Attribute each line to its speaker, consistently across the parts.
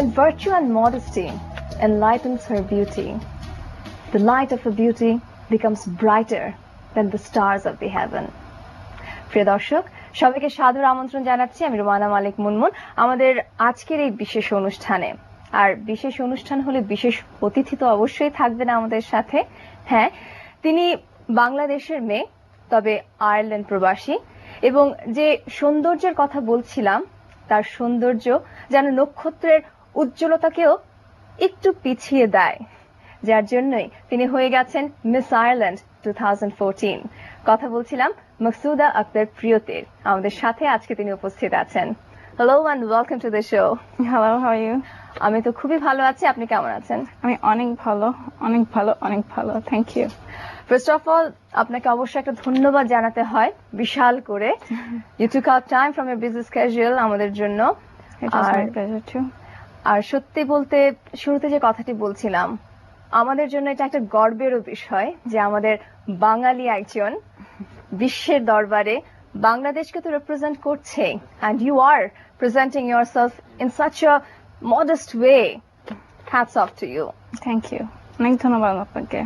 Speaker 1: When virtue and modesty enlightens her beauty, the light of her beauty becomes brighter than the stars of the heaven. প্রিয় দর্শক, সবাইকে সাদর আমন্ত্রণ জানাচ্ছি আমি রুমানা মালিক মুনমুন আমাদের আজকের এই বিশেষ অনুষ্ঠানে। আর বিশেষ অনুষ্ঠান হলে বিশেষ অতিথি তো অবশ্যই থাকবেন আমাদের সাথে। হ্যাঁ, তিনি বাংলাদেশের মেয়ে, তবে আয়ারল্যান্ড প্রবাসী, এবং যে সৌন্দর্যের কথা বলছিলাম তার সৌন্দর্য যেন নক্ষত্রের উজ্জ্বলতাকেও একটু পিছিয়ে দেয়, যার জন্যই তিনি হয়ে গেছেন মিস আয়ারল্যান্ড 2014। কথা বলছিলাম মাকসুদা আক্তার প্রিয়তির। আমাদের সাথে আজকে তিনি উপস্থিত আছেন। Hello and welcome to the show.
Speaker 2: Hello, how are you?
Speaker 1: আমি তো খুবই ভালো আছি, আপনি কেমন আছেন?
Speaker 2: আমি অনেক ভালো, thank you.
Speaker 1: First of all আপনাকে অবশ্যই একটা ধন্যবাদ জানাতে হয় বিশাল করে। You took out time from your busy schedule আমাদের জন্য। আর সত্যি বলতে শুরুতে যে কথাটি বলছিলাম, আমাদের জন্য এটা একটা গর্বেরও বিষয় যে আমাদের বাঙালি একজন বিশ্বের দরবারে বাংলাদেশকে তো রিপ্রেজেন্ট করছে, and you are presenting yourself in such a modest way. Hats off to you.
Speaker 2: Thank you, অনেক ধন্যবাদ আপনাকে,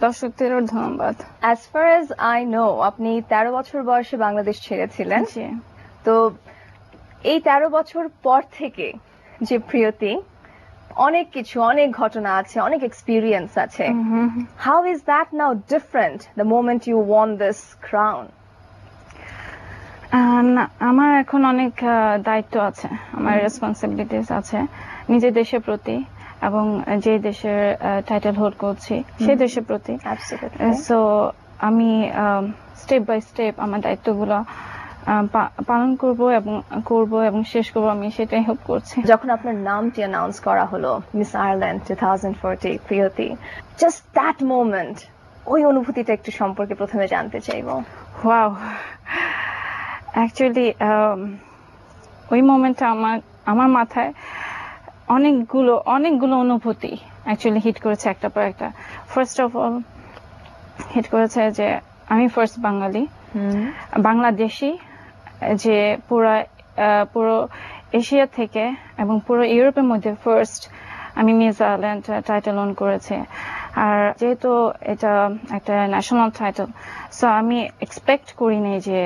Speaker 2: দর্শকদেরও ধন্যবাদ।
Speaker 1: As far as I know, আপনি 13 বছর বয়সে বাংলাদেশ ছেড়েছিলেন। তো এই 13 বছর পর থেকে যে প্রিয়তি, অনেক কিছু, অনেক ঘটনা আছে, অনেক এক্সপিরিয়েন্স আছে। How is that now different the moment you won this crown?
Speaker 2: আমার এখন অনেক দায়িত্ব আছে, আমার রেসপন্সিবিলিটিস আছে নিজের দেশের প্রতি এবং যে দেশের টাইটেল হোল্ড করছি সেই দেশের প্রতি। সো আমি স্টেপ বাই স্টেপ আমার দায়িত্বগুলো পালন করব এবং শেষ করব, আমি সেটাই হোপ করছি।
Speaker 1: যখন আপনার নামটি অ্যানাউন্স করা হলো miss Ireland 2040 Priyoti, just that moment, ওই অনুভূতিটা একটু সম্পর্কে প্রথমে জানতে চাইবো।
Speaker 2: ওয়াও, অ্যাকচুয়ালি ওই মোমেন্টটা আমার মাথায় অনেকগুলো অনুভূতি অ্যাকচুয়ালি হিট করেছে একটা পর একটা। ফার্স্ট অফ অল হিট করেছে যে আমি ফার্স্ট বাঙালি, বাংলাদেশি, যে পুরো এশিয়া থেকে এবং পুরো ইউরোপের মধ্যে ফার্স্ট আমি মিস আয়ারল্যান্ড টাইটেল অন করেছে। আর যেহেতু এটা একটা ন্যাশনাল টাইটেল, সো আমি এক্সপেক্ট করিনি যে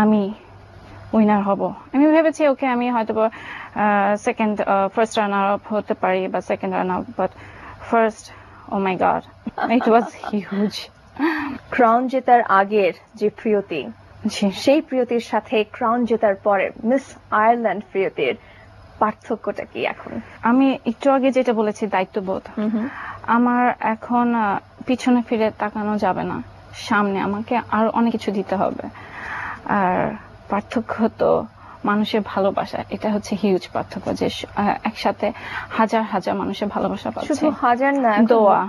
Speaker 2: আমি উইনার হব। আমি ভেবেছি ওকে আমি হয়তো ফার্স্ট রানার আপ হতে পারি বা second runner up, but first, oh my god, it was huge.
Speaker 1: Crown জেতার আগের যে প্রিয়তি, সেই প্রিয়তির সাথে ক্রাউন জেতার পরে মিস আয়ারল্যান্ড প্রিয়তির পার্থক্যটা কি এখন?
Speaker 2: আমি একটু আগে যেটা বলেছি, দায়িত্ববোধ। আমার এখন পিছনে ফিরে তাকানো যাবে না, সামনে আমাকে আরো অনেক কিছু দিতে হবে। আর পার্থক্য তো মানুষের ভালোবাসা, এটা হচ্ছে হিউজ পার্থক্য, যে একসাথে হাজার মানুষের ভালোবাসা পাচ্ছে।
Speaker 1: শুধু হাজার না,
Speaker 2: দোয়া,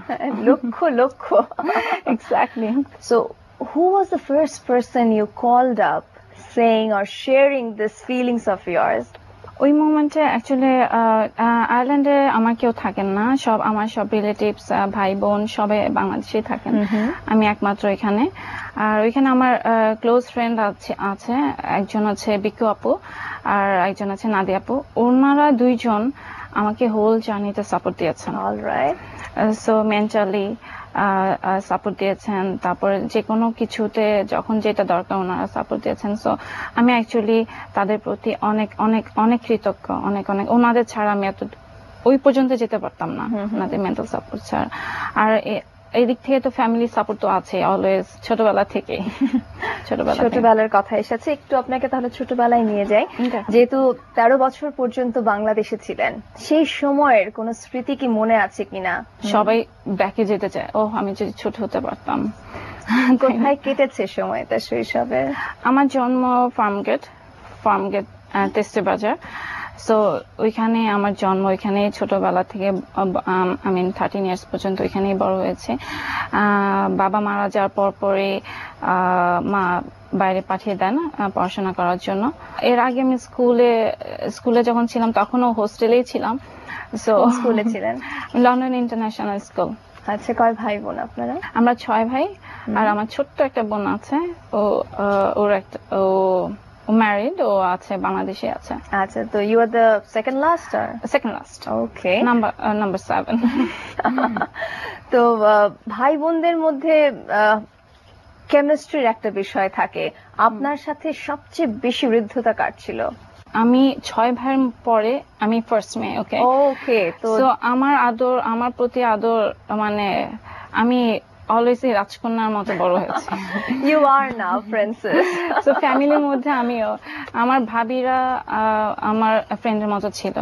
Speaker 1: লক্ষ।
Speaker 2: Exactly.
Speaker 1: So who was the first person you called up saying or sharing these feelings of yours?
Speaker 2: ওই মোমেন্টে অ্যাকচুয়ালি আয়ারল্যান্ডে আমার কেউ থাকেন না, আমার সব রিলেটিভস, ভাই বোন সবাই বাংলাদেশে থাকেন, আমি একমাত্র এখানে। আর ওইখানে আমার ক্লোজ ফ্রেন্ড আছে, একজন আছে বিকু আপু আর একজন আছে নাদি আপু। ওনারা দুইজন আমাকে হোল জার্নিতে সাপোর্ট দিয়েছেন।
Speaker 1: অলরাইট।
Speaker 2: সো মেন্টালি সাপোর্ট দিয়েছেন, তারপরে যে কোনো কিছুতে যখন যেটা দরকার ওনারা সাপোর্ট দিয়েছেন। সো আমি অ্যাকচুয়ালি তাদের প্রতি অনেক কৃতজ্ঞ, অনেক ওনাদের ছাড়া আমি ওই পর্যন্ত যেতে পারতাম না, ওনাদের মেন্টাল সাপোর্ট ছাড়া। আর এই দিক থেকে তো ফ্যামিলি সাপোর্ট তো আছে অলওয়েজ, ছোটবেলা থেকে।
Speaker 1: ছোটবেলার কথা এসেছে, একটু আপনাকে তাহলে ছোটবেলায় নিয়ে যাই। যেহেতু 13 বছর পর্যন্ত বাংলাদেশে ছিলেন, সেই সময়ের কোন স্মৃতি কি মনে আছে কিনা?
Speaker 2: সবাই ব্যাকে যেতে চায়, আমি যদি ছোট হতে পারতাম।
Speaker 1: কোথায় কেটেছে সময়টা শৈশবের?
Speaker 2: আমার জন্ম ফার্মগেট তেস্তে বাজার। সো ওইখানে আমার জন্ম, ওইখানে ছোটবেলা থেকে 13 ইয়ার্স পর্যন্ত ওইখানেই বড় হয়েছে। বাবা মারা যাওয়ার পরে মা বাইরে পাঠিয়ে দেন পড়াশোনা করার জন্য। এর আগে আমি স্কুলে যখন ছিলাম তখনও হোস্টেলেই ছিলাম। সো
Speaker 1: স্কুলে ছিলেন?
Speaker 2: London international school.
Speaker 1: আচ্ছা, কয় ভাই বোন আপনারা?
Speaker 2: আমরা 6 ভাই, আর আমার ছোট্ট একটা বোন আছে, ও ম্যারিড, ও আছে, বাংলাদেশে আছে।
Speaker 1: আচ্ছা, তো you are the second last আর
Speaker 2: সেকেন্ড লাস্ট,
Speaker 1: ওকে।
Speaker 2: নাম্বার 7।
Speaker 1: তো ভাই বোনদের মধ্যে কেমিস্ট্রির একটা বিষয় থাকে, আপনার সাথে সবচেয়ে বেশি হৃদ্যতা কার ছিল?
Speaker 2: আমি 6 ভাইয়ের পরে আমি ফার্স্ট মেয়ে। ওকে,
Speaker 1: ওকে, তো
Speaker 2: তো আমার প্রতি আদর, মানে আমি অলওয়েজই রাজকন্যার মতো বড় হয়েছি।
Speaker 1: You are now princess.
Speaker 2: তো ফ্যামিলির মধ্যে আমার ভাবিরা আমার ফ্রেন্ডের মতো ছিল।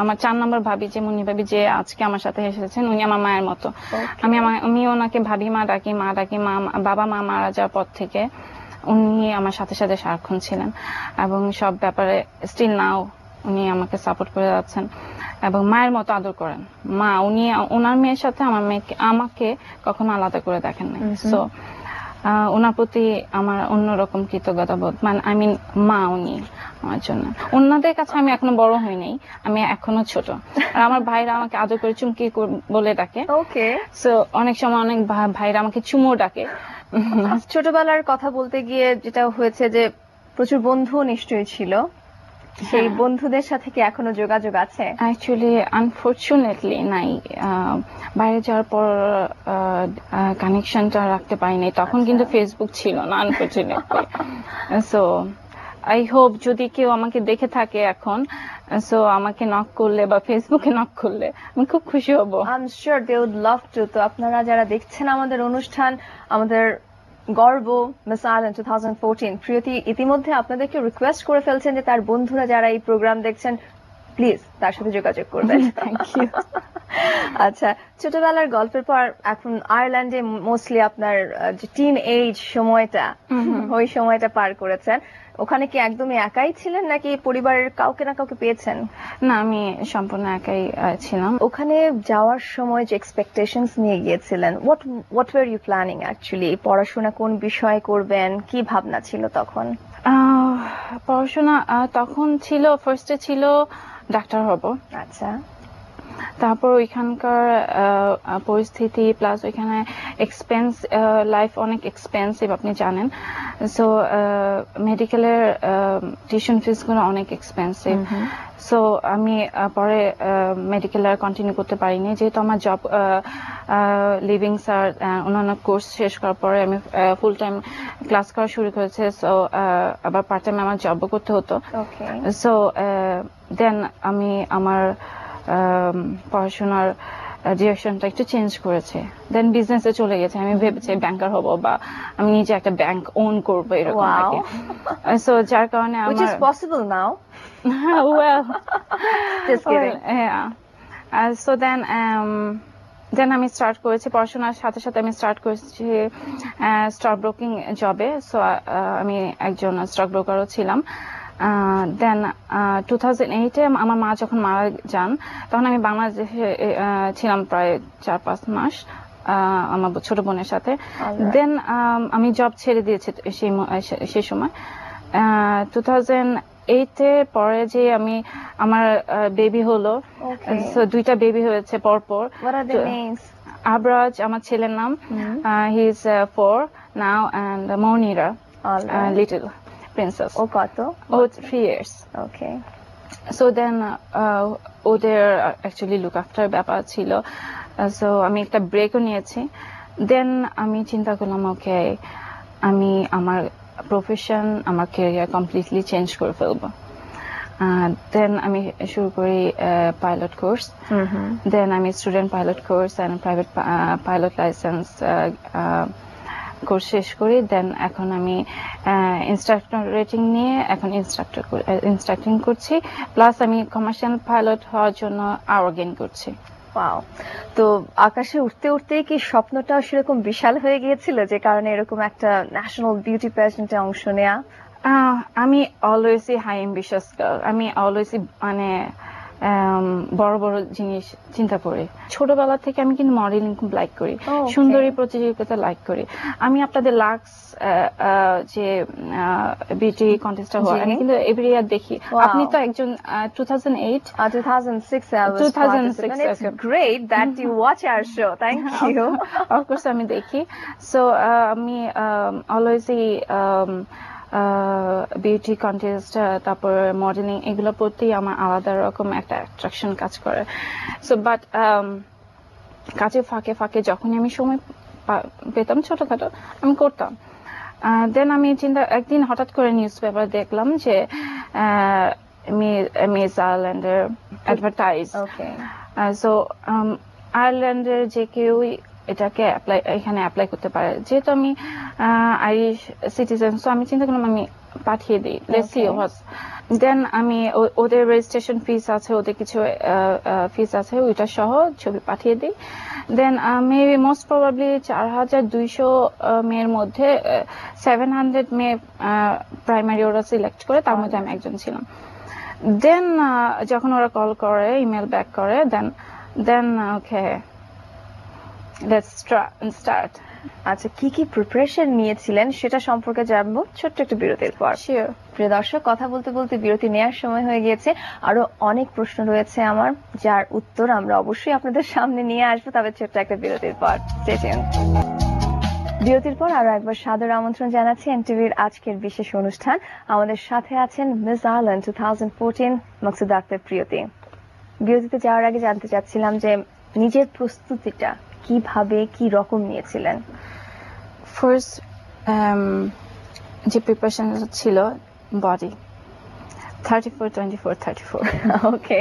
Speaker 2: আমার 4 নম্বর ভাবি, যে মুন্নি ভাবি, যে আজকে আমার সাথে এসেছেন, উনি আমার মায়ের মতো। আমি ওনাকে ভাবি মা ডাকি, বাবা মা মারা যাওয়ার পর থেকে উনি আমার সাথে সাথে সারাক্ষণ ছিলেন, এবং সব ব্যাপারে স্টিল নাও উনি আমাকে সাপোর্ট করে যাচ্ছেন, এবং মায়ের মতো আদর করেন। উনি ওনার মেয়ের সাথে আমাকে কখনো আলাদা করে দেখেন নাই। সো ওনার প্রতি আমার অন্যরকম কৃতজ্ঞতা বোধ, মানে মা উনি আমার জন্য। ওনাদের কাছে আমি এখনো বড় হই নাই, আমি এখনো ছোট। আর আমার ভাইরা আমাকে আদর করে চুমকি বলে ডাকে।
Speaker 1: ওকে,
Speaker 2: সো অনেক সময় অনেক ভাইরা আমাকে চুমো ডাকে।
Speaker 1: ছোটবেলার কথা বলতে গিয়ে যেটা হয়েছে যে প্রচুর বন্ধু নিশ্চয়ই ছিল, সেই বন্ধুদের সাথে কি এখনো যোগাযোগ আছে?
Speaker 2: অ্যাকচুয়ালি আনফরচুনেটলি নাই। বাইরে যাওয়ার পর কানেকশনটা রাখতে পারিনি। তখন কিন্তু ফেসবুক ছিল না, আনফরচুনেটলি। সো আই হোপ যদি কেউ আমাকে দেখে থাকে এখন, সো আমাকে নক করলে বা ফেসবুকে নক করলে আমি খুব খুশি হব।
Speaker 1: I am sure they would love to. তো আপনারা যারা দেখছেন আমাদের অনুষ্ঠান, আমাদের গর্ব মিস আইল্যান্ড 2014, প্রিয়তি ইতিমধ্যে আপনাদেরকে রিকোয়েস্ট করে ফেলছেন যে তার বন্ধুরা যারা এই প্রোগ্রাম দেখছেন প্লিজ তার সাথে যোগাযোগ করবেন।
Speaker 2: Thank you.
Speaker 1: আচ্ছা, ছোটবেলার গল্পের পর এখন আয়ারল্যান্ডে মোস্টলি আপনার যে টিন এজ সময়টা, ওই সময়টা পার করেছেন, ওখানে কি একদমই একাই ছিলেন নাকি পরিবারের কাউকে না কাউকে পেয়েছেন?
Speaker 2: না, আমি সম্পূর্ণ একাই ছিলাম।
Speaker 1: ওখানে যাওয়ার সময় যে এক্সপেকটেশনস নিয়ে গিয়েছিলেন, what were you planning actually? পড়াশোনা কোন বিষয়ে করবেন, কি ভাবনা ছিল তখন?
Speaker 2: পড়াশোনা তখন ছিল, ফার্স্টে ছিল ডাক্তার হব।
Speaker 1: আচ্ছা,
Speaker 2: তারপর ওইখানকার পরিস্থিতি প্লাস ওইখানে এক্সপেন্স, লাইফ অনেক এক্সপেন্সিভ, আপনি জানেন। সো মেডিকেলের টিউশন ফিসগুলো অনেক এক্সপেন্সিভ। সো আমি পরে মেডিকেল আর কন্টিনিউ করতে পারিনি, যেহেতু আমার জব, লিভিং স্যার, অন্যান্য কোর্স শেষ করার পরে আমি ফুল টাইম ক্লাস করা শুরু করেছে। সো আবার পার্ট টাইম আমার জবও করতে হতো। সো দেন আমি আমার পড়াশোনার ডিরেকশনটা একটু চেঞ্জ করেছে, দেন বিজনেসে চলে গেছে। আমি ভেবেছি ব্যাংকার হব বা আমি নিজে একটা ব্যাংক ওন করবো, এরকম আর কি। সো যার কারণে আমার
Speaker 1: which is possible now.
Speaker 2: well,
Speaker 1: Just kidding.
Speaker 2: So then আমি স্টার্ট করেছি পড়াশোনার সাথে সাথে, আমি স্টার্ট করেছি স্টক ব্রোকিং জবে। সো আমি একজন স্টক ব্রোকারও ছিলাম। দেন 2008-এ আমার মা যখন মারা যান, তখন আমি বাংলাদেশে ছিলাম প্রায় 4-5 মাস আমার ছোট বোনের সাথে। দেন আমি জব ছেড়ে দিয়েছি সেই সময়। 2008-এর পরে যে আমার বেবি হলো, সো 2টা বেবি হয়েছে পরপর। আবরাজ আমার ছেলের নাম, he is 4 now, and Monira little princess.
Speaker 1: ও কত?
Speaker 2: ও 3 years.
Speaker 1: Okay.
Speaker 2: So then ওদের অ্যাকচুয়ালি লুক আফটার ব্যাপার ছিল। সো আমি একটা ব্রেকও নিয়েছি। দেন আমি চিন্তা করলাম, ওকে, আমি আমার প্রফেশন, আমার ক্যারিয়ার কমপ্লিটলি চেঞ্জ করে ফেলবো। দেন আমি শুরু করি পাইলট কোর্স। দেন আমি student pilot course and private pilot license course শেষ করি। দেন এখন আমি ইনস্ট্রাক্টর রেটিং নিয়ে এখন ইনস্ট্রাক্টিং করছি, প্লাস আমি কমার্শিয়াল পাইলট হওয়ার জন্য আরও গেইন করছি।
Speaker 1: ওয়াও! তো আকাশে উঠতে উঠতেই কি স্বপ্নটা সেরকম বিশাল হয়ে গিয়েছিল যে কারণে এরকম একটা ন্যাশনাল বিউটি প্যাজেন্টে অংশ নেয়া?
Speaker 2: আমি অলওয়েজই হাই অ্যাম্বিশাস গার্ল। আমি অলওয়েজই মানে বড় বড় জিনিস চিন্তা করি। ছোটবেলা থেকে আমি কিন্তু মডেলিং খুব লাইক করি, সুন্দরী প্রতিযোগিতা লাইক করি। আমি আপনাদের লাক্স যে বিউটি কন্টেস্ট হয়, আমি কিন্তু এভরি ইয়ার দেখি। আপনি তো একজন 2008
Speaker 1: 2006 I was 2006 and it's great that you watch our show. Thank you.
Speaker 2: Of course আমি দেখি। সো আমি অলওয়েজই বিউটি কন্টেস্ট, তারপর মডেলিং, এগুলোর প্রতি আমার আলাদা রকম একটা অ্যাট্রাকশন কাজ করে। সো বাট কাজের ফাঁকে ফাঁকে যখনই আমি সময় পেতাম ছোটখাটো আমি করতাম। দেন আমি একদিন হঠাৎ করে নিউজ পেপার দেখলাম যে মিস আয়ারল্যান্ডের অ্যাডভার্টাইজ। সো আয়ারল্যান্ডের যে কেউই এটাকে এখানে অ্যাপ্লাই করতে পারে, যেহেতু আমি আইরিশ সিটিজেন, সো আমি চিন্তা করলাম আমি পাঠিয়ে দিই, লেটস সি হোয়াটস। দেন আমি ওদের রেজিস্ট্রেশন ফিস আছে, ওদের কিছু ফিস আছে, ওইটা সহ ছবি পাঠিয়ে দিই। দেন মেবি মোস্ট প্রবাবলি 4200 মেয়ের মধ্যে 700 মেয়ে প্রাইমারি ওরা সিলেক্ট করে, তার মধ্যে আমি একজন ছিলাম। দেন যখন ওরা কল করে, ইমেল ব্যাক করে, দেন ওকে লেটস স্টার্ট।
Speaker 1: আচ্ছা, কি কি প্রিপারেশন নিয়েছিলেন সেটা সম্পর্কে জানবো ছোট্ট একটা বিরতির পর।
Speaker 2: শিওর।
Speaker 1: প্রিয় দর্শক, কথা বলতে বলতে বিরতি নেওয়ার সময় হয়ে গিয়েছে। আরো অনেক প্রশ্ন রয়েছে আমার, যার উত্তর আমরা অবশ্যই আপনাদের সামনে নিয়ে আসবো, তবে ছোট্ট একটা বিরতির পর। Stay tuned. বিরতির পর আরো একবার সাদর আমন্ত্রণ জানাচ্ছি এনটিভির আজকের বিশেষ অনুষ্ঠান। আমাদের সাথে আছেন মিস আয়ারল্যান্ড 2014 মাকসুদা আক্তার প্রিয়তি। বিরতিতে যাওয়ার আগে জানতে চাচ্ছিলাম যে নিজের প্রস্তুতিটা কিভাবে, কি রকম নিয়েছিলেন?
Speaker 2: ফার্স্ট যে প্রিপারেশন ছিল বডি 34-24-34।
Speaker 1: ওকে,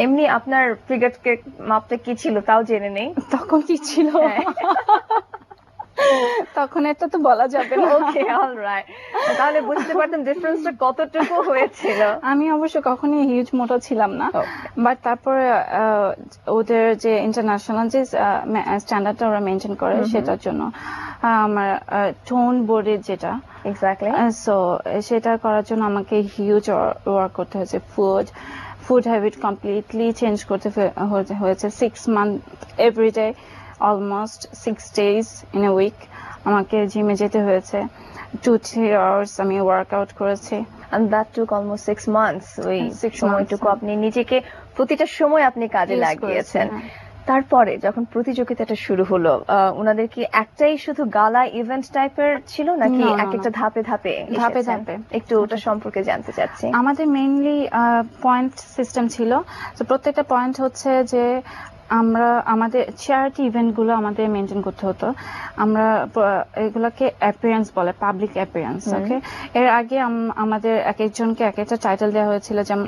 Speaker 1: এমনি আপনার ফিগার মাপটা কি ছিল তাও জেনে নেই।
Speaker 2: তখন কি ছিল তখন এটা তো বলা যাবে না।
Speaker 1: ওকে, অলরাইট। তাহলে বুঝতে পারতাম ডিফারেন্সটা কতটুকু হয়েছিল।
Speaker 2: আমি অবশ্য কখনোই হিউজ মোটা ছিলাম না, বাট তারপরে ওদের যে ইন্টারন্যাশনাল যে স্ট্যান্ডার্ডটা ওরা মেনটেন করে, সেটার জন্য আমার টোন বোর্ডের যেটা
Speaker 1: এক্স্যাক্টলি,
Speaker 2: সো সেটা করার জন্য আমাকে হিউজ ওয়ার্ক করতে হয়েছে। ফুড হ্যাবিট কমপ্লিটলি চেঞ্জ করতে হয়েছে। 6 month everyday, almost 6 days in a week আমাকে জিমে যেতে হয়েছে। 2-3 hours আমি ওয়ার্কআউট করেছি।
Speaker 1: and that took almost 6 months. ওই
Speaker 2: 6
Speaker 1: সময়টুকু
Speaker 2: months,
Speaker 1: আপনি নিজেকে প্রতিটা সময় আপনি কাজে
Speaker 2: Use
Speaker 1: লাগিয়েছেন।
Speaker 2: করেছি,
Speaker 1: তারপরে যখন প্রতিযোগিতাটা শুরু হলো, ওনাদের কি একটাই শুধু গালা ইভেন্ট টাইপের ছিল, নাকি
Speaker 2: No, no,
Speaker 1: এক একটা ধাপে ধাপে
Speaker 2: ধাপে
Speaker 1: এসেছেন?
Speaker 2: ধাপে।
Speaker 1: একটু ওটা সম্পর্কে জানতে চাচ্ছি।
Speaker 2: আমাদের মেইনলি পয়েন্ট সিস্টেম ছিল। তো প্রত্যেকটা পয়েন্ট হচ্ছে যে আমাদের চ্যারিটি ইভেন্ট গুলো আমাদের মেনটেন করতে হতো। আমরা এগুলোকে অ্যাপিয়ারেন্স বলে, পাবলিক অ্যাপিয়ারেন্স। ওকে, এর আগে আমাদের এক একজনকে এক একটা টাইটেল দেওয়া হয়েছিল। যেমন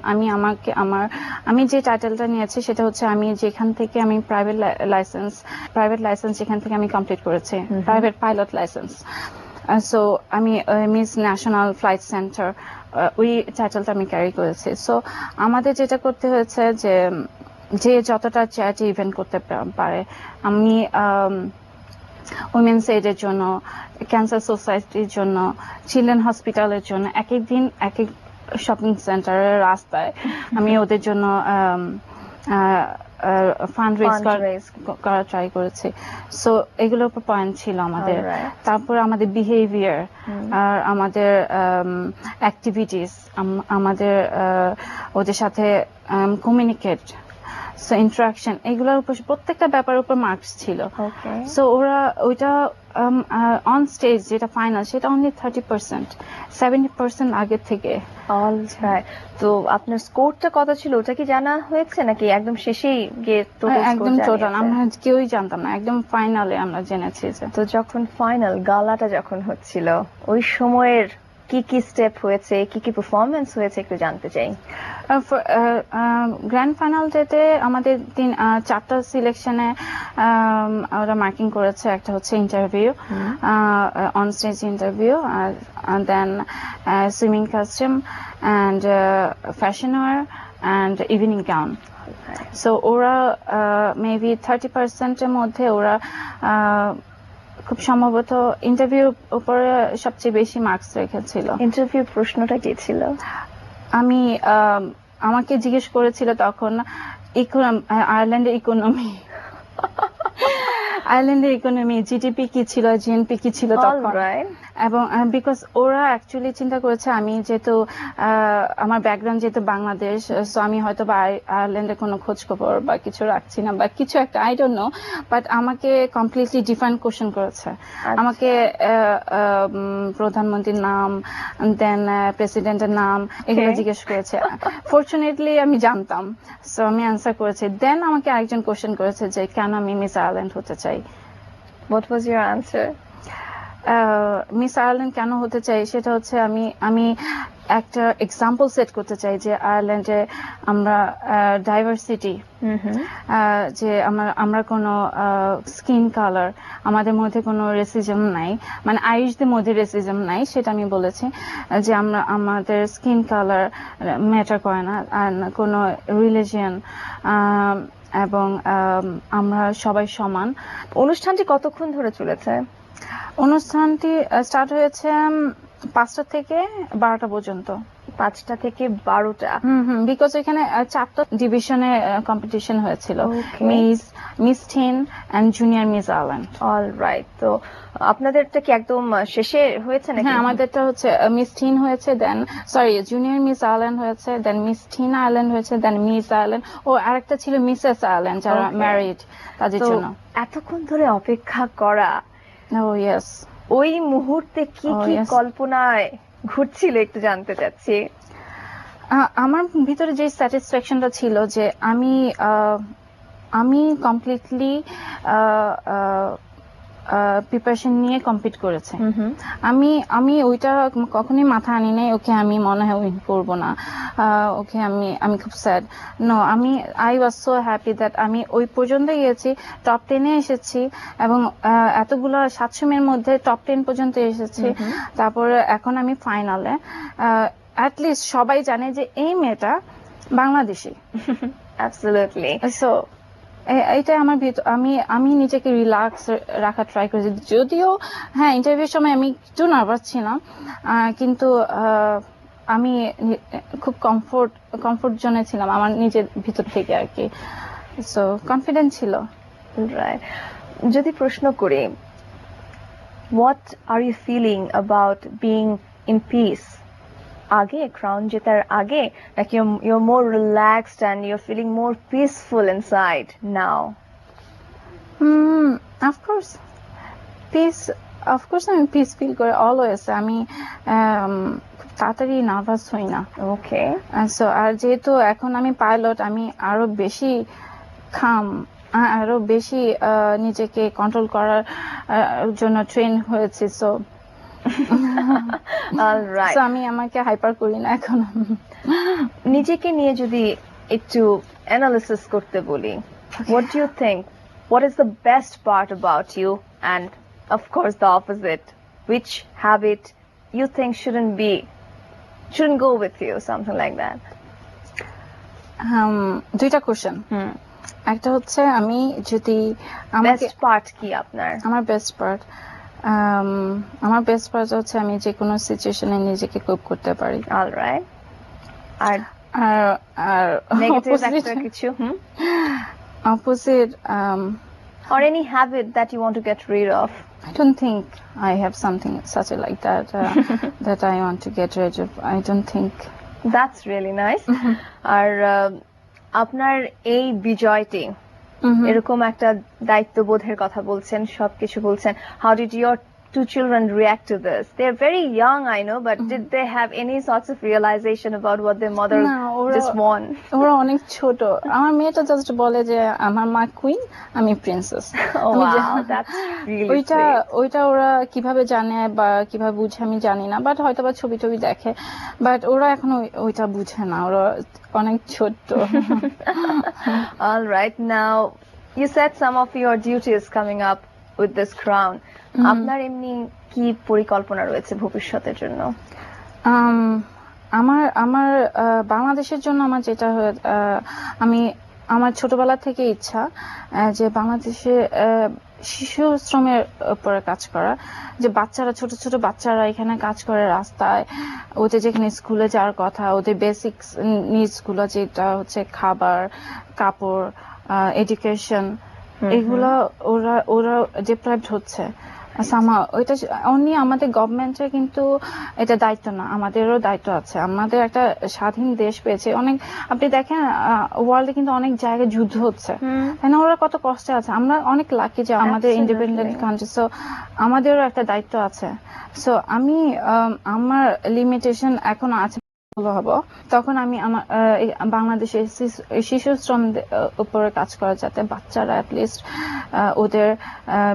Speaker 2: আমি যে টাইটেলটা নিয়েছি সেটা হচ্ছে আমি যেখান থেকে আমি প্রাইভেট লাইসেন্স যেখান থেকে আমি কমপ্লিট করেছি, প্রাইভেট পাইলট লাইসেন্স। সো আমি মিস ন্যাশনাল ফ্লাইট সেন্টার, ওই টাইটেলটা আমি ক্যারি করেছি। সো আমাদের যেটা করতে হয়েছে যে যতটা চ্যারিটি ইভেন্ট করতে পারে, আমি উইমেন্স এইডের জন্য, ক্যান্সার সোসাইটির জন্য, চিলড্রেন হসপিটালের জন্য, এক এক দিন এক এক শপিং সেন্টারের রাস্তায় আমি ওদের জন্য ফান্ড রেজ করা ট্রাই করেছি। সো এগুলোর উপর পয়েন্ট ছিল আমাদের। তারপর আমাদের বিহেভিয়ার আর আমাদের অ্যাক্টিভিটিস, আমাদের ওদের সাথে কমিউনিকেট, সো ইন্টারাকশন, এগুলোর উপর প্রত্যেকটা ব্যাপারের উপর মার্কস ছিল। সো ওরা ওইটা অন স্টেজ যেটা ফাইনাল, সেটা অনলি 30%, 70% আগের থেকে।
Speaker 1: অলরাইট। তো আপনার স্কোরটা কত ছিল ওটা কি জানা হয়েছে, নাকি একদম শেষেই গিয়ে
Speaker 2: একদম টোটাল আমরা কেউই জানতাম না, একদম ফাইনালে আমরা জেনেছি।
Speaker 1: তো যখন ফাইনাল গালাটা যখন হচ্ছিল, ওই সময়ের কি কি স্টেপ হয়েছে, কি কি পারফরমেন্স হয়েছে একটু জানতে চাই।
Speaker 2: গ্র্যান্ড ফাইনাল ডেতে আমাদের 4টা সিলেকশনে ওরা মার্কিং করেছে। একটা হচ্ছে interview, on stage interview, and then swimming costume and fashion wear and evening gown. So ওরা মেবি 30% এর মধ্যে ওরা খুব সম্ভবত ইন্টারভিউ উপরে সবচেয়ে বেশি মার্কস রেখেছিল।
Speaker 1: ইন্টারভিউ প্রশ্নটা কি ছিল?
Speaker 2: আমাকে জিজ্ঞেস করেছিল তখন আয়ারল্যান্ডের ইকোনমি। আয়ারল্যান্ডের ইকোনমি, জিডিপি কি ছিল, জিএনপি কি ছিল
Speaker 1: All
Speaker 2: তখন,
Speaker 1: right.
Speaker 2: এবং বিকজ ওরা অ্যাকচুয়ালি চিন্তা করেছে আমি যেহেতু আমার ব্যাকগ্রাউন্ড যেহেতু বাংলাদেশ, সো আমি হয়তো বা আয়ারল্যান্ডের কোনো খোঁজ খবর বা কিছু রাখছি না বা কিছু একটা, আই ডোন্ট নো, বাট আমাকে কমপ্লিটলি ডিফারেন্ট কোশ্চেন করেছে। আমাকে প্রধানমন্ত্রীর নাম, দেন প্রেসিডেন্টের নাম, এগুলো
Speaker 1: Okay.
Speaker 2: জিজ্ঞেস করেছে। ফরচুনেটলি আমি জানতাম, সো আমি অ্যান্সার করেছি। দেন আমাকে আরেকজন কোশ্চেন করেছে যে কেন আমি মিস আয়ারল্যান্ড হতে চাই।
Speaker 1: What was your answer?
Speaker 2: Miss Ireland কেন হতে চাই সেটা হচ্ছে আমি একটা এক্সাম্পল সেট করতে চাই যে আয়ারল্যান্ডে আমরা ডাইভার্সিটি, যে আমরা কোনো স্কিন কালার, আমাদের মধ্যে কোনো রেসিজম নাই, মানে আইরিশদের মধ্যে রেসিজম নাই, সেটা আমি বলেছি যে আমাদের স্কিন কালার ম্যাটার করে না, আর কোনো রিলিজিয়ন, এবং আমরা সবাই সমান।
Speaker 1: অনুষ্ঠানটি কতক্ষণ ধরে চলেছে?
Speaker 2: অনুষ্ঠানটি স্টার্ট হয়েছে 5টা থেকে 12টা পর্যন্ত।
Speaker 1: 5টা থেকে 12টা।
Speaker 2: বিকজ এখানে 4টা ডিভিশনে কম্পিটিশন হয়েছিল,
Speaker 1: Okay.
Speaker 2: Miss Teen and Junior Miss Ireland.
Speaker 1: All right. তো আপনাদেরটা কি একদম শেষে হয়েছে নাকি?
Speaker 2: হ্যাঁ, আমাদেরটা হচ্ছে মিস টিন হয়েছে, দেন জুনিয়র মিস আয়ারল্যান্ড হয়েছে, দেন মিস টিন আয়ারল্যান্ড হয়েছে, দেন মিস আয়ারল্যান্ড, ও আরেকটা ছিল মিসেস আয়ারল্যান্ড যারা
Speaker 1: Okay.
Speaker 2: ম্যারিড তাদের
Speaker 1: তো
Speaker 2: জন্য।
Speaker 1: এতক্ষণ ধরে অপেক্ষা করা,
Speaker 2: ও ইয়েস।
Speaker 1: ওই মুহূর্তে কি
Speaker 2: Oh,
Speaker 1: কি
Speaker 2: yes.
Speaker 1: কল্পনায় ঘুরছিল একটু জানতে চাচ্ছি।
Speaker 2: আমার ভিতরে যে স্যাটিসফ্যাকশনটা ছিল যে আমি কমপ্লিটলি প্রিপারেশন নিয়ে কমপ্লিট করেছে। আমি ওইটা কখনোই মাথা আনি নাই ওকে আমি মনে হয় উইন করবো না, ওকে আমি খুব sad. No, I was so happy that আমি ওই পর্যন্ত গিয়েছি, টপ 10-এ এসেছি, এবং এতগুলো 700 মেয়ের মধ্যে টপ 10 পর্যন্ত এসেছি। তারপরে এখন আমি ফাইনালে, অ্যাটলিস্ট সবাই জানে যে এই মেয়েটা বাংলাদেশি।
Speaker 1: অ্যাবসলিউটলি।
Speaker 2: সো এইটা আমার আমি নিজেকে রিল্যাক্স রাখা ট্রাই করেছি, যদিও হ্যাঁ ইন্টারভিউর সময় আমি একটু নার্ভাস ছিলাম, কিন্তু আমি খুব কমফোর্ট জোনে ছিলাম আমার নিজের ভিতর থেকে আর কি, সো কনফিডেন্ট ছিল।
Speaker 1: রাইট। যদি প্রশ্ন করি, what are you feeling about being in peace? আগে ক্রাউন জেতার আগে নাকি you're more relaxed and you're feeling more peaceful inside now?
Speaker 2: Of course আমি পিস ফিল করে অলওয়েজ। আমি খুব তাড়াতাড়ি নার্ভাস হই না।
Speaker 1: ওকে।
Speaker 2: সো আর যেহেতু এখন আমি পাইলট, আমি আরো বেশি আরো বেশি নিজেকে কন্ট্রোল করার জন্য ট্রেন হয়েছি, সো
Speaker 1: অলরাইট।
Speaker 2: আমি আমাকে হাইপার করি না এখন।
Speaker 1: নিজেকে নিয়ে যদি একটু অ্যানালিসিস করতে বলি, what do you think, what is the best part about you, and of course the opposite, which habit you think shouldn't go with you, something like that?
Speaker 2: দুইটা কোশ্চেন। একটা হচ্ছে আমি যদি
Speaker 1: বেস্ট পার্ট কি আপনার?
Speaker 2: আমার বেস্ট পার্ট হচ্ছে আমি যে কোনো সিচুয়েশনে নিজেকে কোপ করতে পারি।
Speaker 1: অলরাইট। আর নেগেটিভ একটা কিছু?
Speaker 2: Opposite,
Speaker 1: or any habit that you want to get rid of?
Speaker 2: I don't think I have something such like that that I want to get rid of. I don't think.
Speaker 1: That's really nice. আর আপনার এই বিজয়টি, এরকম একটা দায়িত্ববোধের কথা বলছেন, সবকিছু বলছেন, how did your 2 children react to this? They're very young, I know, but did they have any sorts of realization about what their mother just won?
Speaker 2: ওরা অনেক ছোট। আমার মেয়েটা জাস্ট বলে যে আমার মা কুইন, আমি প্রিন্সেস। ওইটা ওরা কিভাবে জানে বা কিভাবে বুঝে আমি জানি না, বাট হয়তো বা ছবি দেখে, বাট ওরা এখন ওইটা বুঝে না, ওরা অনেক ছোট।
Speaker 1: All right, now you said some of your duties coming up with this crown. আপনার এমনি কি পরিকল্পনা রয়েছে ভবিষ্যতের জন্য?
Speaker 2: আমার বাংলাদেশের জন্য আমার যেটা আমার ছোটবেলা থেকে ইচ্ছা যে বাংলাদেশে শিশু শ্রমের উপরে কাজ করা, যে বাচ্চারা ছোট ছোট বাচ্চারা এখানে কাজ করে রাস্তায়, ওদের যেখানে স্কুলে যাওয়ার কথা, ওদের বেসিক নিডস গুলো যেটা হচ্ছে খাবার, কাপড়, এডুকেশন, এগুলা ওরা ওরা ডিপ্রাইভড হচ্ছে ওইটা অনলি আমাদের গভর্নমেন্টের কিন্তু এটা দায়িত্ব না, আমাদেরও দায়িত্ব আছে। আমাদের একটা স্বাধীন দেশ পেয়েছে, অনেক আপনি দেখেন ওয়ার্ল্ডে কিন্তু অনেক জায়গায় যুদ্ধ হচ্ছে, তাই না? ওরা কত কষ্টে আছে, আমরা অনেক লাকি যে আমাদের ইন্ডিপেন্ডেন্ট কান্ট্রি। সো আমাদেরও একটা দায়িত্ব আছে। সো আমি আমার লিমিটেশন এখন আছে হব, তখন আমি আমার বাংলাদেশের শিশু শ্রম উপরে কাজ করা, যাতে বাচ্চারা অ্যাটলিস্ট ওদের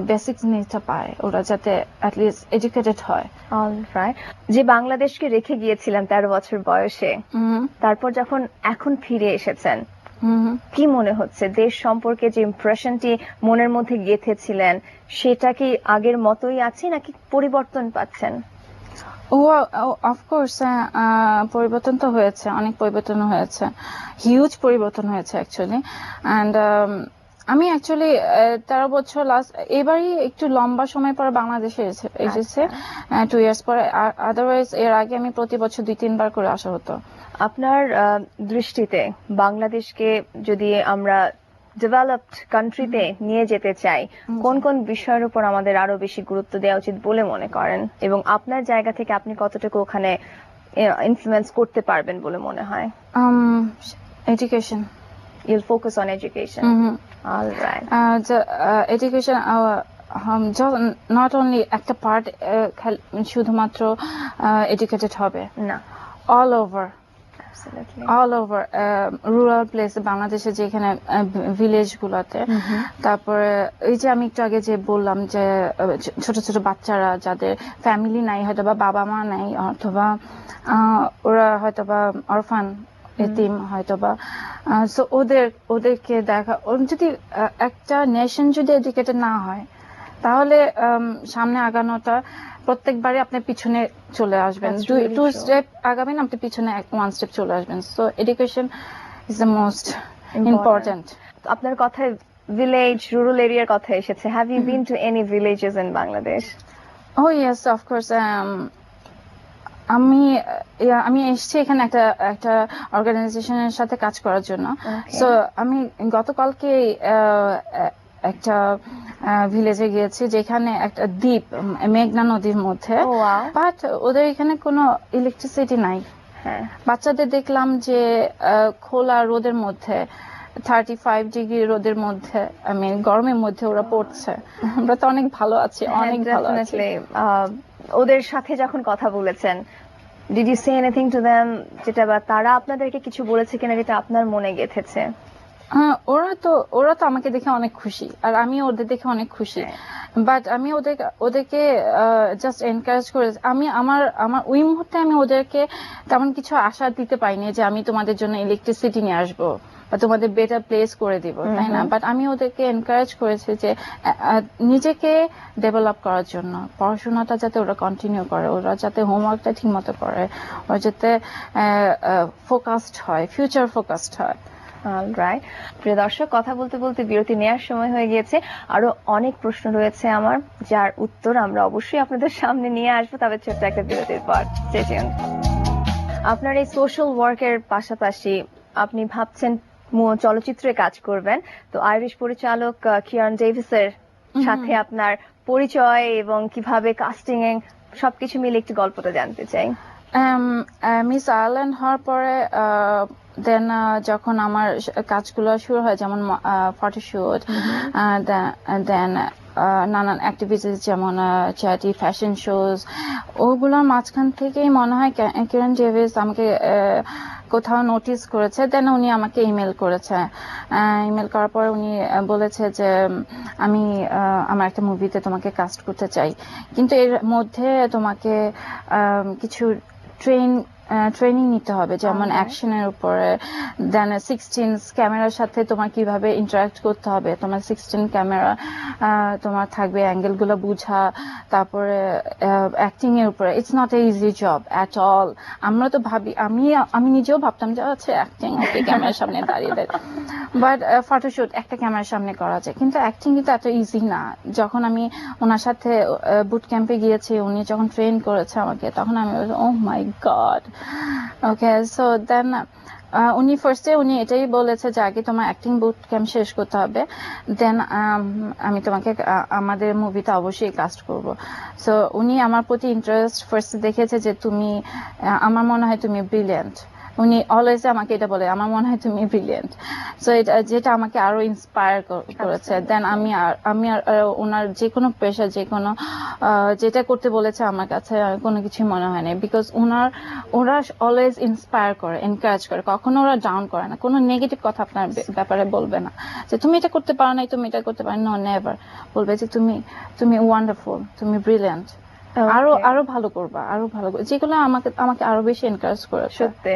Speaker 2: বেসিক নিডটা পায়, ওরা যাতে অ্যাটলিস্ট এডুকেটেড হয়।
Speaker 1: অলরাইট। যে বাংলাদেশকে রেখে গিয়েছিলেন 13 বছর বয়সে, তারপর যখন এখন ফিরে এসেছেন, কি মনে হচ্ছে? দেশ সম্পর্কে যে ইমপ্রেশনটি মনের মধ্যে গেঁথেছিলেন সেটা কি আগের মতোই আছে নাকি পরিবর্তন পাচ্ছেন?
Speaker 2: অফকোর্স পরিবর্তন তো হয়েছে, অনেক পরিবর্তন হয়েছে, হিউজ পরিবর্তন হয়েছে অ্যাকচুয়ালি। অ্যান্ড আমি অ্যাকচুয়ালি 13 বছর লাস্ট এবারই একটু লম্বা সময় পরে বাংলাদেশে এসেছে, 2 ইয়ার্স পরে। আদারওয়াইজ এর আগে আমি প্রতি বছর 2-3 বার করে আসা হতো।
Speaker 1: আপনার দৃষ্টিতে বাংলাদেশকে যদি আমরা ডেভেলপড কান্ট্রিতে নিয়ে যেতে চাই, কোন কোন বিষয়ের উপর আমাদের আরো বেশি গুরুত্ব দেওয়া উচিত বলে মনে করেন, এবং আপনার জায়গা থেকে আপনি কতটুকু ওখানে ইনফ্লুয়েন্স করতে পারবেন বলে মনে হয়?
Speaker 2: Education.
Speaker 1: You'll focus on education. All right.
Speaker 2: Education not only একটা পার্ট শুধুমাত্র এডুকেটেড হবে না, all over রুরাল প্লেস বাংলাদেশে, যেখানে ভিলেজ গুলাতে। তারপরে এই যে আমি একটু আগে যে বললাম যে ছোট ছোট বাচ্চারা যাদের ফ্যামিলি নাই, হয়তো বা বাবা মা নাই, অথবা ওরা হয়তো বা অরফান, এতিম হয়তোবা। সো ওদেরকে দেখা, যদি একটা নেশন যদি এডুকেটেড না হয়, তাহলে সামনে আগানোটা প্রত্যেকবারই আপনি পিছনে চলে আসবেন, 2 স্টেপ আগাবেন, আপনি পিছনে 1 স্টেপ চলে আসবেন। So education is the most important.
Speaker 1: আপনার কথায় ভিলেজ, রুরাল এরিয়ার কথা এসেছে। Have you been to any villages in Bangladesh?
Speaker 2: Oh yes, of course. আমি এসেছি এখানে একটা অর্গানাইজেশনের সাথে কাজ করার জন্য। সো আমি গতকালকে একটা ভিলেজে গিয়েছি, যেখানে একটা দ্বীপ মেঘনা নদীর মধ্যে, বাট ওদের এখানে কোনো ইলেকট্রিসিটি নাই। বাচ্চাদের দেখলাম যে খোলা রোদের মধ্যে, 35 ডিগ্রি রোদের মধ্যে, গরমের মধ্যে ওরা পড়ছে। আমরা তো অনেক ভালো আছি, অনেক ভালো আছি।
Speaker 1: ওদের সাথে যখন কথা বলেছেন, did you say anything to them, যেটা বা তারা আপনাদেরকে কিছু বলেছে কিনা যেটা আপনার মনে গেঁথেছে?
Speaker 2: ওরা তো আমাকে দেখে অনেক খুশি, আর আমি ওদের দেখে অনেক খুশি। বাট আমি ওদেরকে জাস্ট এনকারেজ করে, আমি আমার ওই মুহূর্তে আমি ওদেরকে তেমন কিছু আশা দিতে পাইনি যে আমি তোমাদের জন্য ইলেকট্রিসিটি নিয়ে আসবো বা তোমাদের বেটার প্লেস করে দিব, তাই না? বাট আমি ওদেরকে এনকারেজ করেছি যে নিজেকে ডেভেলপ করার জন্য, পড়াশোনাটা যাতে ওরা কন্টিনিউ করে, ওরা যাতে হোমওয়ার্কটা ঠিক মতো করে, ওরা যাতে ফোকাসড হয়, ফিউচার ফোকাসড হয়।
Speaker 1: রাইট। প্রিয় দর্শক, কথা বলতে বলতে বিরতি নেওয়ার সময় হয়ে গিয়েছে। আরো অনেক প্রশ্ন রয়েছে আমার, যার উত্তর আমরা অবশ্যই আপনাদের সামনে নিয়ে আসবো, তবে ছোট্ট একটা বিরতির পর। আপনার এই সোশ্যাল ওয়ার্কের পাশাপাশি আপনি ভাবছেন চলচ্চিত্রে কাজ করবেন, তো আইরিশ পরিচালক কিয়ারান ডেভিসের সাথে আপনার পরিচয় এবং কিভাবে কাস্টিং এ সবকিছু মিলে একটু গল্পটা জানতে চাই।
Speaker 2: মিস আয়ারল্যান্ড হওয়ার পরে দেন যখন আমার কাজগুলো শুরু হয়, যেমন ফটোশুট, দেন নানান অ্যাক্টিভিটিস, যেমন চ্যারিটি ফ্যাশন শোজ, ওগুলোর মাঝখান থেকেই মনে হয় কিয়ারান ডেভিস আমাকে কোথাও নোটিস করেছে। দেন উনি আমাকে ইমেল করেছে। ইমেল করার পর উনি বলেছে যে আমি আমার একটা মুভিতে তোমাকে কাস্ট করতে চাই, কিন্তু এর মধ্যে তোমাকে কিছু ট্রেনিং নিতে হবে, যেমন অ্যাকশনের উপরে, দেন 16 ক্যামেরার সাথে তোমার কিভাবে ইন্টারাক্ট করতে হবে, তোমার 16 ক্যামেরা তোমার থাকবে, অ্যাঙ্গেল গুলো বুঝা, তারপরে অ্যাক্টিং এর উপরে। It's not a easy job at all. আমরা তো ভাবি, আমি নিজেও ভাবতাম যে আচ্ছা অ্যাক্টিং ওকে, ক্যামেরার সামনে দাঁড়িয়ে বাট ফটোশুট একটা ক্যামেরার সামনে করা যায়, কিন্তু অ্যাক্টিং কিন্তু এত ইজি না। যখন আমি ওনার সাথে বুট ক্যাম্পে গিয়েছি, উনি যখন ট্রেন করেছে আমাকে, তখন আমি ও my god. Okay, so then উনি ফার্স্টে উনি এটাই বলেছে যে আগে তোমার অ্যাক্টিং বুট ক্যাম্প শেষ করতে হবে, দেন আমি তোমাকে আমাদের মুভিতে অবশ্যই কাস্ট করব। সো উনি আমার প্রতি ইন্টারেস্ট ফার্স্ট দেখেছে যে তুমি আমার মনে হয় তুমি ব্রিলিয়েন্ট। উনি অলওয়েজ আমাকে এটা বলে আমার মনে হয় তুমি ব্রিলিয়েন্ট। সো এটা যেটা আমাকে আরো ইন্সপায়ার করেছে। দেন আমি আর ওনার যে কোনো প্রেশার যে কোনো যেটা করতে বলেছে আমার কাছে কোনো কিছু মনে হয় না, বিকজ ওরা অলওয়েজ ইন্সপায়ার করে, এনকারেজ করে, কখনো ওরা ডাউন করে না, কোনো নেগেটিভ কথা আপনার ব্যাপারে বলবে না যে তুমি এটা করতে পারো না, তুমি এটা করতে পারো, নো নেভার। বলবে যে তুমি ওয়ান্ডারফুল, তুমি ব্রিলিয়েন্ট, আরো ভালো করবা, আরো ভালো করবা, যেগুলো আমাকে আরো বেশি এনকারেজ করে।
Speaker 1: সত্যি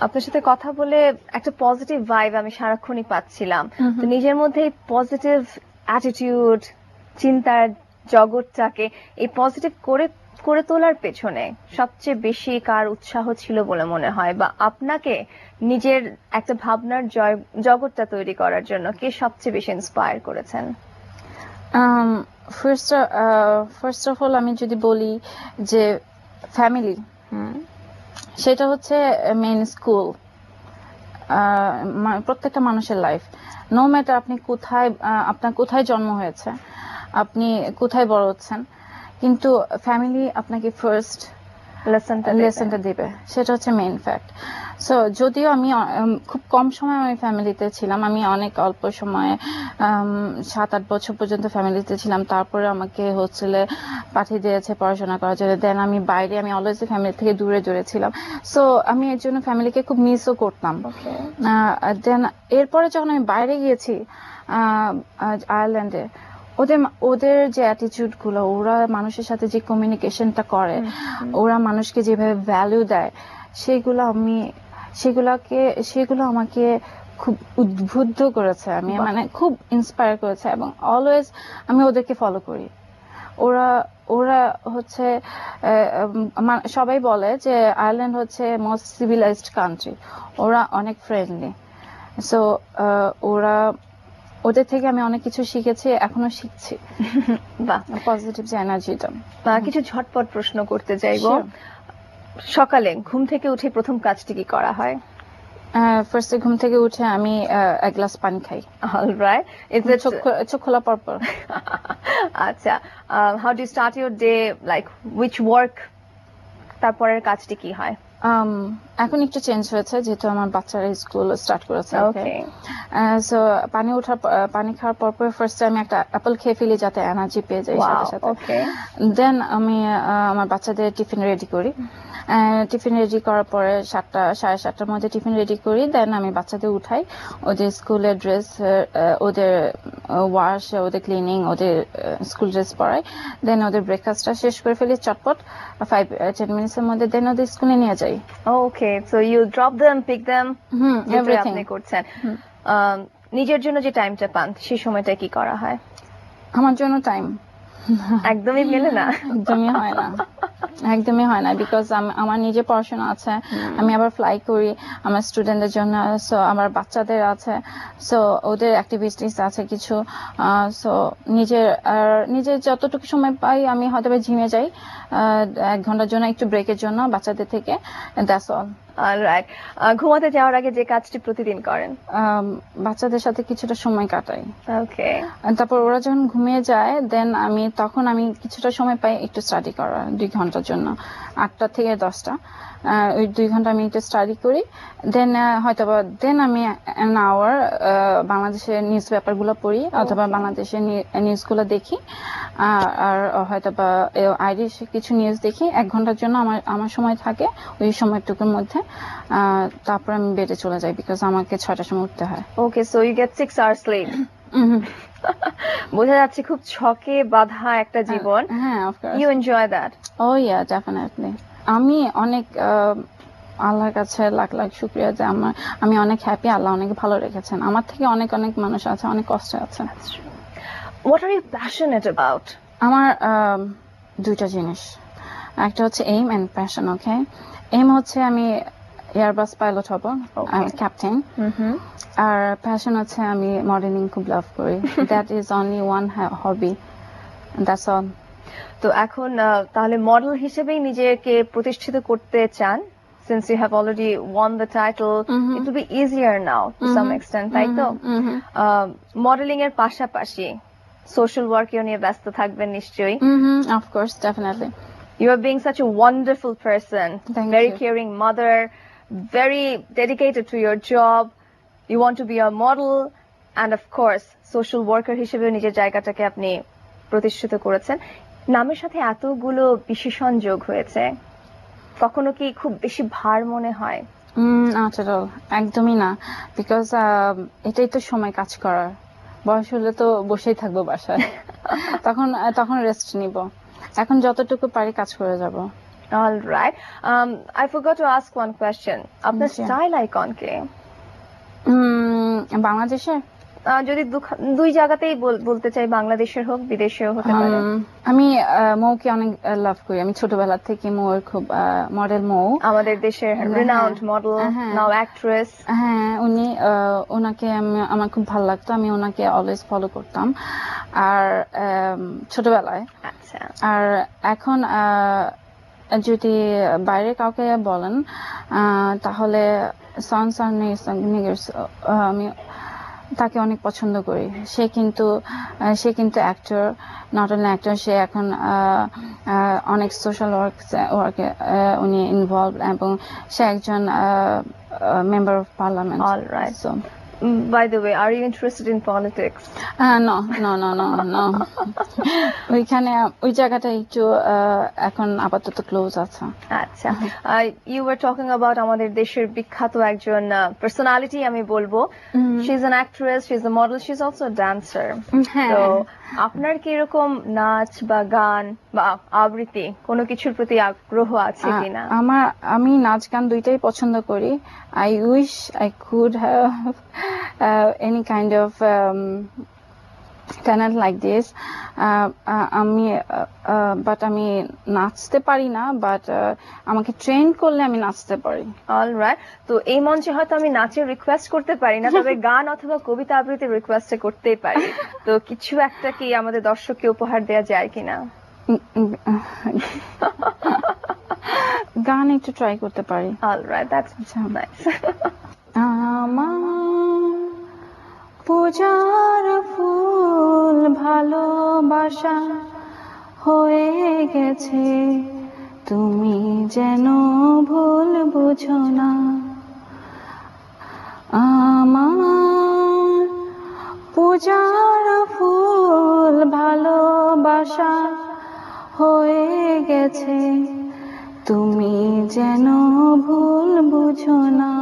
Speaker 1: আপনার সাথে কথা বলে একটা পজিটিভ ভাইব আমি সারাক্ষণই পাচ্ছিলাম। তো নিজের মধ্যে এই পজিটিভ অ্যাটিটিউড, চিন্তার জগৎটাকে এই পজিটিভ করে তোলার পেছনে সবচেয়ে বেশি কার উৎসাহ ছিল বলে মনে হয়, বা আপনাকে নিজের একটা ভাবনার জগৎটা তৈরি করার জন্য কে সবচেয়ে বেশি ইন্সপায়ার করেছেন?
Speaker 2: ফার্স্ট অফ অল আমি যদি বলি যে ফ্যামিলি, সেটা হচ্ছে মেইন স্কুল প্রত্যেকটা মানুষের লাইফ। নো ম্যাটার আপনি আপনার কোথায় জন্ম হয়েছে, আপনি কোথায় বড় হচ্ছেন, কিন্তু ফ্যামিলি আপনাকে ফার্স্ট লেসনটা দিবে, সেটা হচ্ছে মেইন ফ্যাক্ট। সো যদিও আমি খুব কম সময় আমি ফ্যামিলিতে ছিলাম, আমি অনেক অল্প সময়ে 7-8 বছর পর্যন্ত ফ্যামিলিতে ছিলাম, তারপরে আমাকে হোস্টেলে পাঠিয়ে দিয়েছে পড়াশোনা করার জন্য। দেন আমি বাইরে, আমি অলওয়েজ ফ্যামিলি থেকে দূরে ছিলাম। সো আমি এর জন্য ফ্যামিলিকে খুব মিসও করতাম। দেন এরপরে যখন আমি বাইরে গিয়েছি আয়ারল্যান্ডে, ওদের যে অ্যাটিটিউড গুলো, ওরা মানুষের সাথে যে কমিউনিকেশনটা করে, ওরা মানুষকে যেভাবে ভ্যালু দেয়, সেগুলো আমাকে খুব উদ্বুদ্ধ করেছে, আমি মানে খুব ইন্সপায়ার করেছে, এবং অলওয়েজ আমি ওদেরকে ফলো করি। ওরা হচ্ছে সবাই বলে যে আয়ারল্যান্ড হচ্ছে মোস্ট সিভিলাইজড কান্ট্রি, ওরা অনেক ফ্রেন্ডলি। সো ওদের থেকে আমি অনেক কিছু শিখেছি, এখনো শিখছি।
Speaker 1: বাহ,
Speaker 2: পজিটিভ যে এনার্জিটা।
Speaker 1: কিছু ঝটপট প্রশ্ন করতে চাইবো। সকালে ঘুম থেকে উঠে প্রথম কাজটি কি করা হয়?
Speaker 2: ফার্স্টে ঘুম থেকে উঠে আমি এক গ্লাস পানি খাই।
Speaker 1: অলরাইট, ইজ ইট
Speaker 2: চোখ খোলা পর?
Speaker 1: আচ্ছা, how do start your day, like which work, তারপরের কাজটি কি হয়?
Speaker 2: এখন একটু চেঞ্জ হয়েছে, যেহেতু আমার বাচ্চারা স্কুল স্টার্ট করেছে। সো পানি খাওয়ার পর ফার্স্টে আমি একটা অ্যাপল খেয়ে ফেলি, যাতে এনার্জি পেয়ে যাই সাথে সাথে। দেন আমি আমার বাচ্চাদের টিফিন রেডি করি। টিফিন রেডি করার পরে 7:30-7:30 মধ্যে টিফিন রেডি করি। দেন আমি বাচ্চাদের উঠাই, ওদের স্কুলের ড্রেস, ওদের ওয়াশ, ওদের ক্লিনিং, ওদের স্কুল ড্রেস পরাই। দেন ওদের ব্রেকফাস্টটা শেষ করে ফেলি চটপট 5-10 মিনিটের মধ্যে। দেন ওদের স্কুলে নিয়ে যাই।
Speaker 1: Okay, so you drop them, pick them,
Speaker 2: everything
Speaker 1: আপনি করছেন। নিজের জন্য যে টাইমটা পান, সেই সময়টা কি করা হয়?
Speaker 2: আমার জন্য টাইম
Speaker 1: একদমই মেলে না,
Speaker 2: একদমই হয় না, বিকজ আমার নিজে পড়াশোনা আছে, আমি আবার ফ্লাই করি আমার স্টুডেন্টদের জন্য, সো আমার বাচ্চাদের আছে, সো ওদের অ্যাক্টিভিটিস আছে কিছু। সো নিজের যতটুকু সময় পাই আমি হয়তো জিমে যাই 1 ঘন্টার জন্য, একটু ব্রেকের জন্য বাচ্চাদের থেকে, দ্যাটস অল।
Speaker 1: অলরাইট, ঘুমাতে যাওয়ার আগে যে কাজটি প্রতিদিন করেন?
Speaker 2: বাচ্চাদের সাথে কিছুটা সময় কাটাই।
Speaker 1: ওকে,
Speaker 2: তারপর ওরা যখন ঘুমিয়ে যায়, দেন তখন আমি কিছুটা সময় পাই একটু স্টাডি করার 2 ঘন্টার জন্য, 8টা থেকে 10টা। ওই 2 ঘন্টা আমি একটু স্টাডি করি। দেন আমি an hour বাংলাদেশের নিউজ পেপারগুলো পড়ি, অথবা বাংলাদেশের নিউজগুলো দেখি, আর হয়তোবা আইরিশ কিছু নিউজ দেখি। 1 ঘন্টার জন্য আমার সময় থাকে ওই সময়টুকুর মধ্যে। তারপর আমি বেডে চলে যাই, বিকজ আমাকে 6টার সময় উঠতে হয়।
Speaker 1: Okay, so you get 6 hours sleep. বোঝা যাচ্ছে খুব ছকে বাঁধা একটা জীবন।
Speaker 2: হ্যাঁ, of course.
Speaker 1: You enjoy that?
Speaker 2: Oh yeah, definitely. আমি অনেক আল্লাহর কাছে লাখ লাখ শুকরিয়া যে আমি অনেক হ্যাপি, আল্লাহ অনেক ভালো রেখেছেন। আমার থেকে অনেক মানুষ আছে অনেক কষ্টে আছে।
Speaker 1: What are you passionate about?
Speaker 2: আমার 2টা জিনিস, একটা হচ্ছে aim and passion. Okay, aim হচ্ছে আমি এয়ারবাস পাইলট হব, ক্যাপ্টেন। আর প্যাশন হচ্ছে আমি মডেলিং খুব লাভ করি। That is only one hobby, that's all.
Speaker 1: তো এখন তাহলে মডেল হিসেবেই নিজেকে প্রতিষ্ঠিত করতে চান? since you have already won the title,
Speaker 2: Mhm.
Speaker 1: it will be easier now to some extent, তাই তো? মডেলিং এর পাশাপাশি সোশ্যাল ওয়ার্কেও নিয়ে ব্যস্ত থাকবেন নিশ্চয়ই।
Speaker 2: Of course, definitely.
Speaker 1: You are being such a wonderful person,
Speaker 2: Thank
Speaker 1: very
Speaker 2: you.
Speaker 1: caring mother, very dedicated to your job. You want to be a model, and of course, social worker হিসেবে নিজের জায়গাটাকে আপনি প্রতিষ্ঠিত করেছেন। নামের সাথে এতগুলো বিশেষণ যোগ হয়েছে, কখনো কি খুব বেশি ভার মনে হয়?
Speaker 2: Not at all. একদমই না, বিকজ এটাই তো সময় কাজ করার। বয়স হলে তো বসেই থাকবো বাসায়, তখন রেস্ট নিব। এখন যতটুকু পারি কাজ করে যাব।
Speaker 1: All right. I forgot to ask one question. আপনার
Speaker 2: Sure.
Speaker 1: স্টাইল আইকন কে?
Speaker 2: বাংলাদেশে
Speaker 1: যদি দুই জায়গাতেই বলতে চাই, বাংলাদেশের হোক বিদেশেও হতে পারে।
Speaker 2: আমি মৌকে অনেক লাভ করি। আমি ছোটবেলা থেকে মৌর খুব মডেল মৌ,
Speaker 1: আমাদের দেশের রিনাউন্ড মডেল, নাও অ্যাক্ট্রেস।
Speaker 2: হ্যাঁ, ওনাকে আমার খুব ভালো লাগতো। আমি ওনাকে অলওয়েজ ফলো করতাম আর ছোটবেলায়।
Speaker 1: আচ্ছা।
Speaker 2: আর এখন যদি বাইরে কাউকে বলেন তাহলে আমি তাকে অনেক পছন্দ করি। সে কিন্তু অ্যাক্টর, নট অনলি অ্যাক্টর, সে এখন অনেক সোশ্যাল ওয়ার্কে উনি ইনভলভ এবং সে একজন member of parliament.
Speaker 1: Alright. So by the way, are you interested in politics?
Speaker 2: No. ওই জায়গাটা একটু এখন আপাতত ক্লোজ আছে।
Speaker 1: আচ্ছা। You were talking about আমাদের দেশের বিখ্যাত একজন পার্সোনালিটি, আমি বলবো। She is an actress, she is a model, she is also a dancer. তো আপনার কি এরকম নাচ বা গান বা আবৃত্তি কোনো কিছুর প্রতি আগ্রহ আছে কিনা?
Speaker 2: আমি নাচ গান দুইটাই পছন্দ করি। I wish I could have any kind of talent like this. But আমি নাচতে পারি না, বাট আমাকে ট্রেন করলে আমি নাচতে পারি।
Speaker 1: অলরাইট। তো এই মঞ্চে হয়তো আমি নাচের রিকোয়েস্ট করতে পারি না, তবে গান অথবা কবিতা আবৃত্তির রিকোয়েস্ট করতেই পারি। তো কিছু একটা কি আমাদের দর্শককে উপহার দেওয়া যায় কিনা?
Speaker 2: গান একটু ট্রাই করতে পারি।
Speaker 1: Alright, that's nice.
Speaker 2: আমার পূজার ফুল ভালোবাসা হয়ে গেছে, তুমি যেন ভুল বুঝো না। আমার পূজার ফুল ভালোবাসা হয়ে গেছে, তুমি যেন ভুল বুঝো না।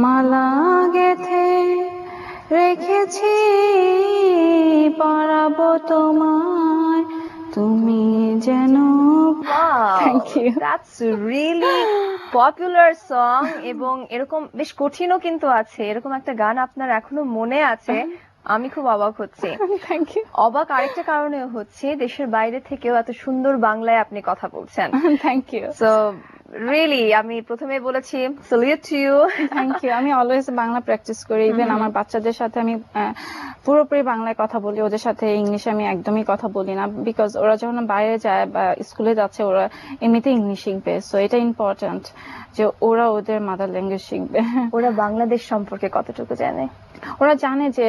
Speaker 2: মালা গেথে রেখেছি পরাবো তোমায়, তুমি যেন।
Speaker 1: Thank you. That's a really popular song, এবং এরকম বেশ কঠিনও কিন্তু আছে। এরকম একটা গান আপনার এখনো মনে আছে, আমি খুব অবাক হচ্ছি।
Speaker 2: Thank you.
Speaker 1: অবাক আরেকটা কারণেও হচ্ছে, দেশের বাইরে থেকেও এত সুন্দর বাংলায় আপনি কথা বলছেন।
Speaker 2: Thank you.
Speaker 1: সো রিয়েলি আমি প্রথমে বলেছি salute to you.
Speaker 2: Thank you. আমি অলওয়েজ বাংলা প্র্যাকটিস করি। ইভেন আমার বাচ্চাদের সাথে আমি পুরোপুরি বাংলায় কথা বলি, ওদের সাথে ইংলিশে আমি একদমই কথা বলি না, বিকজ ওরা যখন বাইরে যায় বা স্কুলে যাচ্ছে ওরা এমনিতে ইংলিশ শিখবে। সো এটা ইম্পর্টেন্ট যে ওরা ওদের মাদার ল্যাঙ্গুয়েজ শিখবে।
Speaker 1: ওরা বাংলাদেশ সম্পর্কে কতটুকু জানে?
Speaker 2: ওরা জানে যে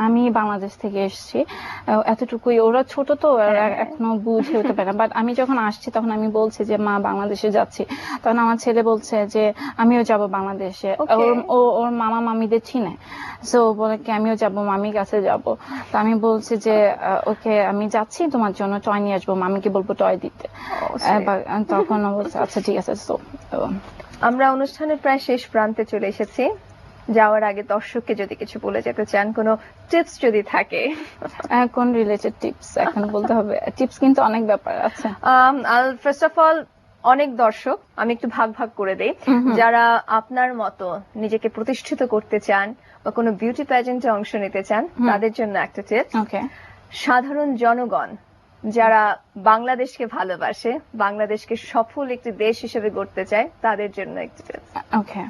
Speaker 2: আমি বাংলাদেশ থেকে এসেছি, এতটুকুই। ওরা ছোট তো এখনো বুঝে উঠতে পারে না। বাট আমি যখন আসছি তখন আমি বলছি যে মা বাংলাদেশে যাচ্ছি, তখন আমার ছেলে বলছে যে আমিও যাব বাংলাদেশে। ওর মামা মামিদের চিনে, সো বলে কি আমিও যাব, মামির কাছে যাব। তো আমি বলছি যে ওকে আমি যাচ্ছি, তোমার জন্য টয় নিয়ে আসবো, মামিকে বলবো টয় দিতে। তখন ও বলছে আচ্ছা ঠিক আছে। সো
Speaker 1: আমরা অনুষ্ঠানের প্রায় শেষ প্রান্তে চলে এসেছি। যাওয়ার আগে দর্শককে যদি কিছু বলে যেতে চান, কোনো টিপস যদি থাকে।
Speaker 2: কোন রিলেটেড টিপস এখন বলতে হবে? টিপস কিন্তু অনেক ব্যাপার আছে।
Speaker 1: ফার্স্ট অফ অল, অনেক দর্শক, আমি একটু ভাগ ভাগ করে দেই, যারা আপনার মতো নিজেকে প্রতিষ্ঠিত করতে চান বা কোনো বিউটি প্যাজেন্টে অংশ নিতে চান, তাদের জন্য একটা টিপস।
Speaker 2: ওকে।
Speaker 1: সাধারণ জনগণ যারা বাংলাদেশকে ভালোবাসে, বাংলাদেশকে সফল একটি দেশ হিসেবে গড়তে চায়, তাদের জন্য একটা টিপস।
Speaker 2: ওকে।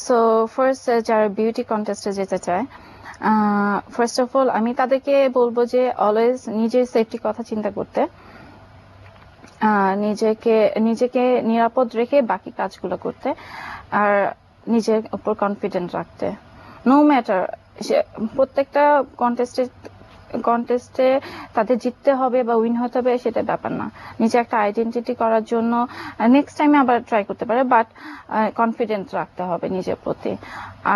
Speaker 2: সো ফার্স্ট, যারা বিউটি কন্টেস্টে যেতে চায়, ফার্স্ট অফ অল আমি তাদেরকে বলবো যে অলওয়েজ নিজের সেফটি কথা চিন্তা করতে। নিজেকে নিজেকে নিরাপদ রেখে বাকি কাজগুলো করতে, আর নিজের উপর কনফিডেন্ট রাখতে। নো ম্যাটার প্রত্যেকটা কন্টেস্টে তাদের জিততে হবে বা উইন হতে হবে সেটা ব্যাপার না। নিজে একটা আইডেন্টিটি করার জন্য নেক্সট টাইমে আবার ট্রাই করতে পারে, বাট কনফিডেন্ট রাখতে হবে নিজের প্রতি।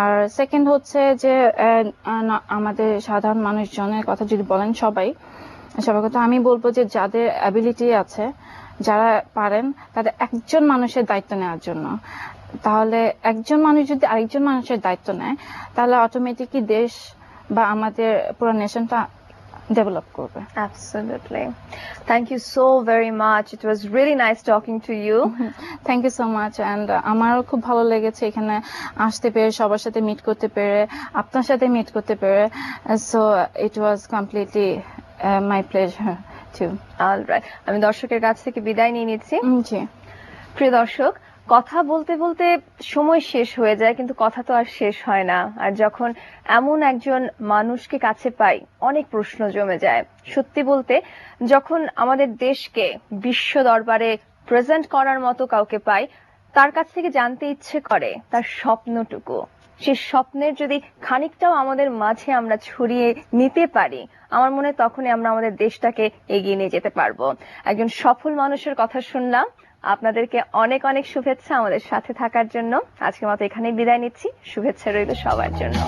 Speaker 2: আর সেকেন্ড হচ্ছে যে আমাদের সাধারণ মানুষজনের কথা যদি বলেন, সবাই কথা আমি বলবো যে যাদের অ্যাবিলিটি আছে, যারা পারেন, তাদের একজন মানুষের দায়িত্ব নেওয়ার জন্য। তাহলে একজন মানুষ যদি আরেকজন মানুষের দায়িত্ব নেয়, তাহলে অটোমেটিকলি দেশ বা আমাদের পুরো নেশনটা ডেভেলপ করবে।
Speaker 1: Absolutely. Thank you so very much. It was really nice talking to you.
Speaker 2: Thank you so much. And আমারও খুব ভালো লেগেছে এখানে আসতে পেরে, সবার সাথে মিট করতে পেরে, আপনার সাথে মিট করতে পেরে। So it was completely my pleasure to.
Speaker 1: Alright, আমি দর্শকের কাছ থেকে বিদায় নিয়ে নিচ্ছি।
Speaker 2: জি,
Speaker 1: প্রিয় দর্শক, কথা বলতে বলতে সময় শেষ হয়ে যায়, কিন্তু কথা তো আর শেষ হয় না। আর যখন এমন একজন মানুষকে কাছে পাই, অনেক প্রশ্ন জমে যায়। সত্যি বলতে, যখন আমাদের দেশকে বিশ্ব দরবারে প্রেজেন্ট করার মতো কাউকে পাই, তার কাছ থেকে জানতে ইচ্ছে করে তার স্বপ্নটুকু। সেই স্বপ্নের যদি খানিকটাও আমাদের মাঝে আমরা ছড়িয়ে নিতে পারি, আমার মনে হয় তখনই আমরা আমাদের দেশটাকে এগিয়ে নিয়ে যেতে পারবো। একজন সফল মানুষের কথা শুনলাম। আপনাদেরকে অনেক অনেক শুভেচ্ছা আমাদের সাথে থাকার জন্য। আজকের মতো এখানেই বিদায় নিচ্ছি। শুভেচ্ছা রইল সবার জন্য।